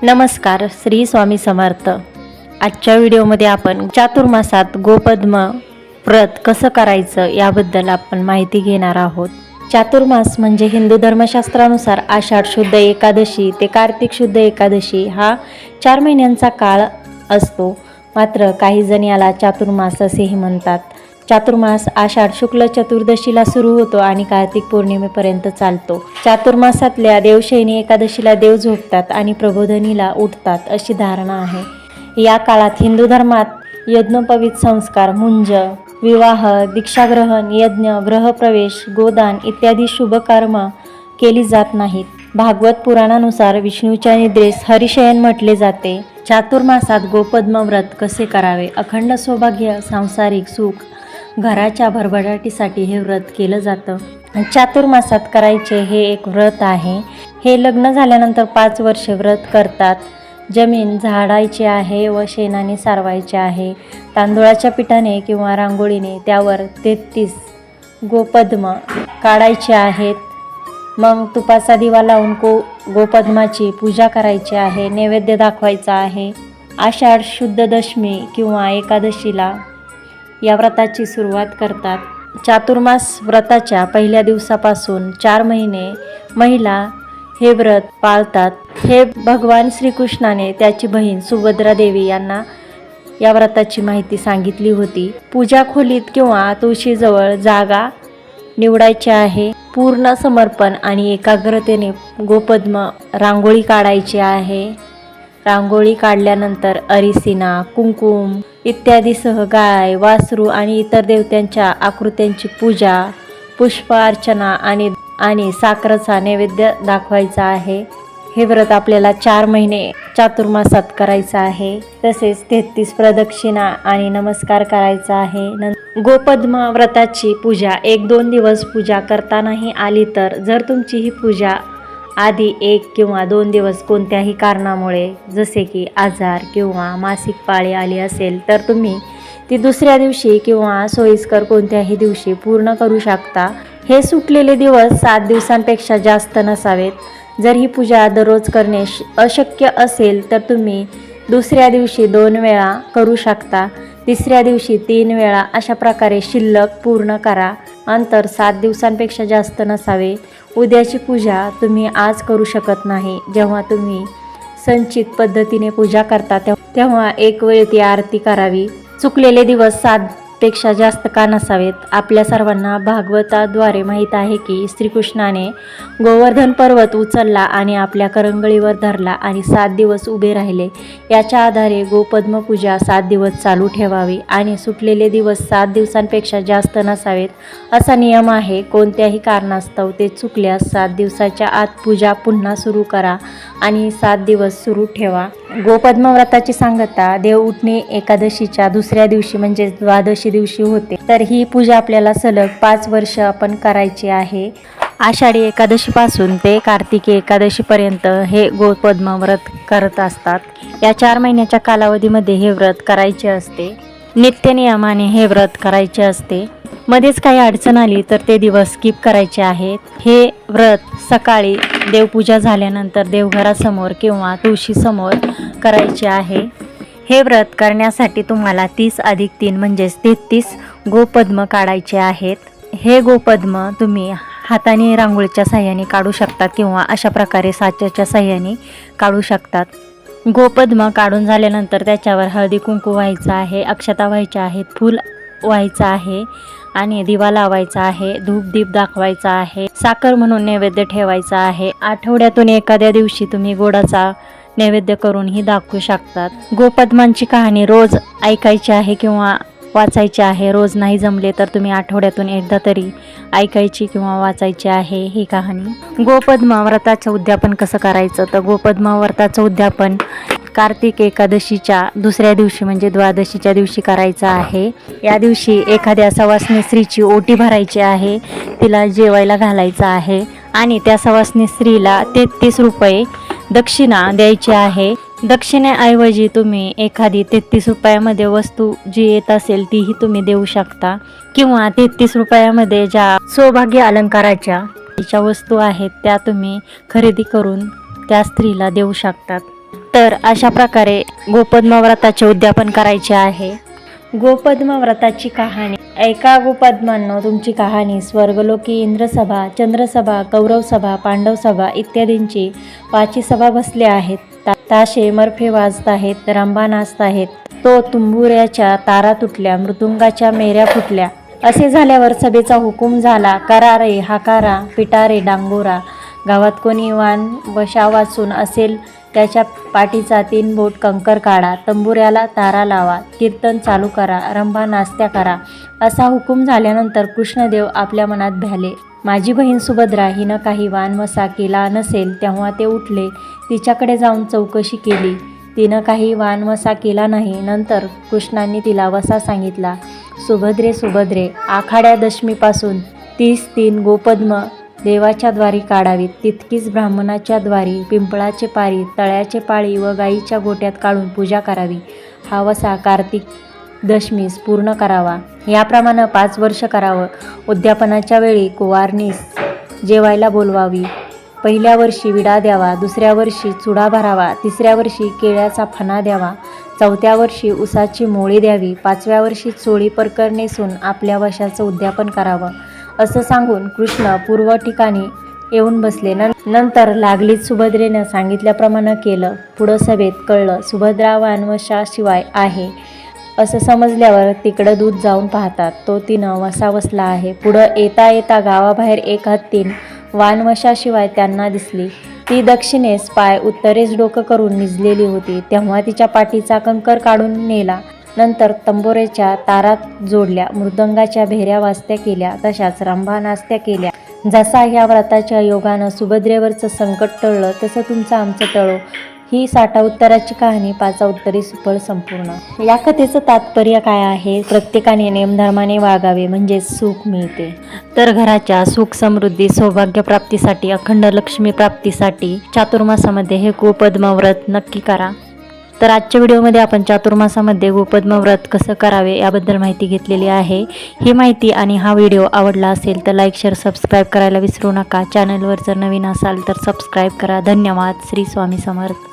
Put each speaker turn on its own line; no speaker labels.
नमस्कार, श्री स्वामी समर्थ। आजच्या व्हिडिओमध्ये आपण चातुर्मासात गोपद्म व्रत कसं करायचं याबद्दल आपण माहिती घेणार आहोत। चातुर्मास म्हणजे हिंदू धर्मशास्त्रानुसार आषाढ शुद्ध एकादशी ते कार्तिक शुद्ध एकादशी हा 4 महिन्यांचा काळ असतो। मात्र काही जण याला चातुर्मास असेही म्हणतात। चातुर्मास आषाढ शुक्ल चतुर्दशीला सुरू होतो आणि कार्तिक पौर्णिमेपर्यंत चालतो। चातुर्मासातल्या देवशयनी एकादशीला देव झोपतात आणि प्रबोधनीला उठतात अशी धारणा आहे। या काळात हिंदू धर्मात यज्ञोपवीत संस्कार, मुंज, विवाह, दीक्षाग्रहण, यज्ञ, ग्रहप्रवेश, गोदान इत्यादी शुभ कर्म केली जात नाहीत। भागवत पुराणानुसार विष्णूच्या निद्रेस हरिशयन म्हटले जाते। चातुर्मासात गोपद्म व्रत कसे करावे? अखंड सौभाग्य, सांसारिक सुख, घराच्या भरभराटीसाठी हे व्रत केलं जातं। चातुर्मासात करायचे हे एक व्रत आहे। हे लग्न झाल्यानंतर 5 वर्ष व्रत करतात। जमीन झाडायची आहे व शेणाने सारवायचे आहे। तांदूळाच्या पिठाने किंवा रांगोळीने त्यावर 33 गोपद्म काढायचे आहेत। मग तुपाचा दिवा लावून गोपद्माची पूजा करायची आहे। नैवेद्य दाखवायचा आहे। आषाढ शुद्ध दशमी किंवा एकादशीला या व्रताची सुरुवात करतात। चातुर्मास व्रताच्या पहिल्या दिवसापासून 4 महिने महिला हे व्रत पाळतात। हे भगवान श्रीकृष्णाने त्याची बहीण सुभद्रा देवी यांना या व्रताची माहिती सांगितली होती। पूजा खोलीत किंवा तुळशीजवळ जागा निवडायची आहे। पूर्ण समर्पण आणि एकाग्रतेने गोपद्म रांगोळी काढायची आहे। रांगोळी काढल्यानंतर अरिसिना, कुंकुम इत्यादीसह गाय, वासरू आणि इतर देवतांच्या आकृत्यांची पूजा, पुष्प अर्चना आणि साखरेचा नैवेद्य दाखवायचा आहे। हे व्रत आपल्याला 4 महिने चातुर्मासात करायचं आहे। तसेच 33 प्रदक्षिणा आणि नमस्कार करायचा आहे। गोपद्म व्रताची पूजा 1-2 दिवस पूजा करता नाही आली तर जर तुमची ही पूजा आधी 1 किंवा 2 दिवस कोणत्याही कारणामुळे जसे की आजार किंवा मासिक पाळी आली असेल तर तुम्ही ती दुसऱ्या दिवशी किंवा सोयीस्कर कोणत्याही दिवशी पूर्ण करू शकता। हे सुटलेले दिवस 7 दिवसांपेक्षा जास्त नसावेत। जर ही पूजा दररोज करणे अशक्य असेल तर तुम्ही दुसऱ्या दिवशी 2 वेळा करू शकता, तिसऱ्या दिवशी 3 वेळा, अशा प्रकारे शिल्लक पूर्ण करा। अंतर 7 दिवसांपेक्षा जास्त नसावे। उद्याची पूजा तुम्ही आज करू शकत नाही। जेव्हा तुम्ही संचित पद्धतीने पूजा करता तेव्हा एक वेळ ती आरती करावी। चुकलेले दिवस 7 पेक्षा जास्त का नसावेत? आपल्या सर्वांना भागवताद्वारे माहीत आहे की श्रीकृष्णाने गोवर्धन पर्वत उचलला आणि आपल्या करंगळीवर धरला आणि 7 दिवस उभे राहिले। याच्या आधारे गोपद्म पूजा 7 दिवस चालू ठेवावी आणि सुटलेले दिवस 7 दिवसांपेक्षा जास्त नसावेत असा नियम आहे। कोणत्याही कारणास्तव ते चुकल्यास 7 दिवसाच्या आत पूजा पुन्हा सुरू करा आणि 7 दिवस सुरू ठेवा। गोपद्म व्रताची सांगता देव उठणे एकादशीच्या दुसऱ्या दिवशी म्हणजे द्वादशी दिवशी होते। तर ही पूजा आपल्याला सलग 5 वर्ष आपण करायची आहे। आषाढी एकादशीपासून ते कार्तिकी एकादशीपर्यंत हे गोपद्म व्रत करत असतात। या 4 महिन्याच्या कालावधीमध्ये हे व्रत करायचे असते। नित्यनियमाने हे व्रत करायचे असते। मध्येच काही अडचण आली तर ते दिवस स्किप करायचे आहेत। हे व्रत सकाळी देवपूजा झाल्यानंतर देवघरासमोर किंवा तुळशीसमोर करायचे आहे। हे व्रत करण्यासाठी तुम्हाला 30+3 म्हणजेच 33 गोपद्म काढायचे आहेत। हे गोपद्म तुम्ही हाताने रांगोळीच्या साह्याने काढू शकतात किंवा अशा प्रकारे साच्याच्या साह्याने काढू शकतात। गोपद्म काढून झाल्यानंतर त्याच्यावर हळदी कुंकू व्हायचं आहे, अक्षता व्हायच्या आहेत, फूल व्हायचं आहे आणि दिवा लावायचा आहे, धूप दीप दाखवायचा आहे, साखर म्हणून नैवेद्य ठेवायचा आहे। आठवड्यातून एखाद्या दिवशी तुम्ही गोडाचा नैवेद्य करूनही दाखवू शकतात। गोपद्मांची कहाणी रोज ऐकायची आहे किंवा वाचायची आहे। रोज नाही जमले तर तुम्ही आठवड्यातून एकदा तरी ऐकायची किंवा वाचायची आहे ही कहाणी। गोपद्म व्रताचं उद्यापन कसं करायचं? तर गोपद्म व्रताचं उद्यापन कार्तिक एकादशीच्या दुसऱ्या दिवशी म्हणजे द्वादशीच्या दिवशी करायचं आहे। या दिवशी एखाद्या सवासनी स्त्रीची ओटी भरायची आहे, तिला जेवायला घालायचं आहे आणि त्या सवासनी स्त्रीला 33 रुपये दक्षिणा द्यायची आहे। दक्षिणेऐवजी तुम्ही एखादी 33 रुपयामध्ये वस्तू जी येत असेल तीही तुम्ही देऊ शकता किंवा 33 रुपयामध्ये ज्या सौभाग्य अलंकाराच्या वस्तू आहेत त्या तुम्ही खरेदी करून त्या स्त्रीला देऊ शकतात। तर अशा प्रकारे गोपद्म व्रताचे उद्यापन करायचे आहे। गोपद्म व्रताची कहाणी। ऐका गोपद्मांनो, तुमची कहाणी स्वर्गलोकी इंद्रसभा, चंद्रसभा, कौरवसभा, पांडवसभा इत्यादींची 5 सभा बसल्या आहेत। ताशे मर्फे वाजत आहेत, रंभा नाचत आहेत, तो तुंबुऱ्याच्या तारा तुटल्या, मृदुंगाच्या मेऱ्या फुटल्या। असे झाल्यावर सभेचा हुकूम झाला, करा रे हाकारा, पिटारे डांगोरा। गावात कोणी वान वशा वाचून असेल त्याच्या पाठीचा 3 बोट कंकर काढा, तंबुऱ्याला तारा लावा, कीर्तन चालू करा, रंभा नाचत्या करा। असा हुकूम झाल्यानंतर कृष्णदेव आपल्या मनात भ्याले, माझी बहीण सुभद्रा हिनं काही वानवसा केला नसेल। तेव्हा ते उठले, तिच्याकडे जाऊन चौकशी केली, तिनं काही वानवसा केला नाही। नंतर कृष्णांनी तिला वसा सांगितला, सुभद्रे सुभद्रे, आखाड्या दशमीपासून 33 गोपद्म देवाच्या द्वारी काढावीत, तितकीच ब्राह्मणाच्या द्वारी पिंपळाचे पारी, तळ्याचे पाळी व गाईच्या गोट्यात काढून पूजा करावी। हा वसा कार्तिक दशमीस पूर्ण करावा। याप्रमाणे 5 वर्ष करावं। उद्यापनाच्या वेळी कुवारणीस जेवायला बोलवावी। पहिल्या वर्षी विडा द्यावा, दुसऱ्या वर्षी चुडा भरावा, तिसऱ्या वर्षी केळ्याचा फणा द्यावा, चौथ्या वर्षी उसाची मोळी द्यावी, 5व्या वर्षी चोळी परकर नेसून आपल्या वशाचं उद्यापन करावं। असं सांगून कृष्ण पूर्व ठिकाणी येऊन बसले। नंतर लागलीच सुभद्रेनं सांगितल्याप्रमाणे केलं। पुढं सभेत कळलं, सुभद्रा वानवशाशिवाय आहे असं समजल्यावर तिकडं दूध जाऊन पाहतात, तो तिनं वसा बसला आहे। पुढं येता येता गावाबाहेर एक हत्तीण वानवशाशिवाय त्यांना दिसली। ती दक्षिणेस पाय उत्तरेस डोकं करून निजलेली होती। तेव्हा तिच्या पाठीचा कंकर काढून नेला। नंतर तंबोऱ्याच्या तारात जोडल्या, मृदंगाच्या भेऱ्या वाजत्या केल्या, तशाच रंभा नाचत्या केल्या। जसा ह्या व्रताच्या योगानं सुभद्रेवरचं संकट टळलं, तसं तुमचं आमचं टळो। ही 60 उत्तराची कहाणी 5 उत्तरी सुफळ संपूर्ण। या कथेचं तात्पर्य काय आहे? प्रत्येकाने नेमधर्माने वागावे म्हणजे सुख मिळते। तर घराच्या सुख समृद्धी सौभाग्य प्राप्तीसाठी, अखंड लक्ष्मी प्राप्तीसाठी चातुर्मासामध्ये हे गोपद्म व्रत नक्की करा। तर आजच्या व्हिडिओमध्ये आपण चातुर्मासामध्ये गोपद्म व्रत कसं करावे याबद्दल माहिती घेतलेली आहे। ही माहिती आणि हा व्हिडिओ आवडला असेल तर लाईक शेअर सबस्क्राईब करायला विसरू नका। चॅनलवर जर नवीन असाल तर सबस्क्राईब करा। धन्यवाद। श्री स्वामी समर्थ।